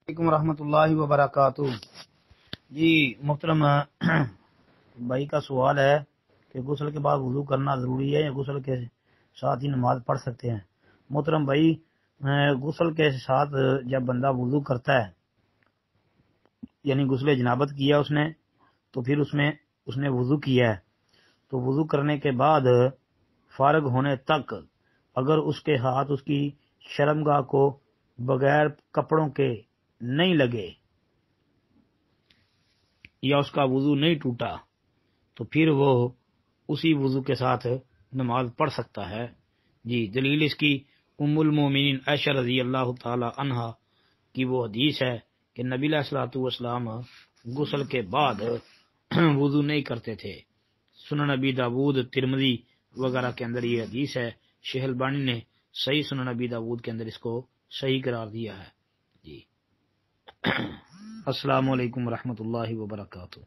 علیکم ورحمۃ اللہ وبرکاتہ۔ جی محترم بھائی کا سوال ہے کہ غسل کے بعد وضو کرنا ضروری ہے یا غسل کے ساتھ ہی نماز پڑھ سکتے ہیں؟ محترم بھائی، غسل کے ساتھ جب بندہ وضو کرتا ہے، یعنی غسل جنابت کیا اس نے، تو پھر اس نے وضو کیا ہے، تو وضو کرنے کے بعد فارغ ہونے تک اگر اس کے ہاتھ اس کی شرمگاہ کو بغیر کپڑوں کے نہیں لگے یا اس کا وضو نہیں ٹوٹا، تو پھر وہ اسی وضو کے ساتھ نماز پڑھ سکتا ہے۔ جی، دلیل اس کی ام المومنین عائشہ رضی اللہ تعالی عنہا کی وہ حدیث ہے کہ نبی علیہ الصلوۃ والسلام غسل کے بعد وضو نہیں کرتے تھے۔ سنن نبی داود، ترمذی وغیرہ کے اندر یہ حدیث ہے۔ شیخ البانی نے صحیح سنن نبی داود کے اندر اس کو صحیح قرار دیا ہے۔ جی السلام علیکم ورحمۃ اللہ وبرکاتہ۔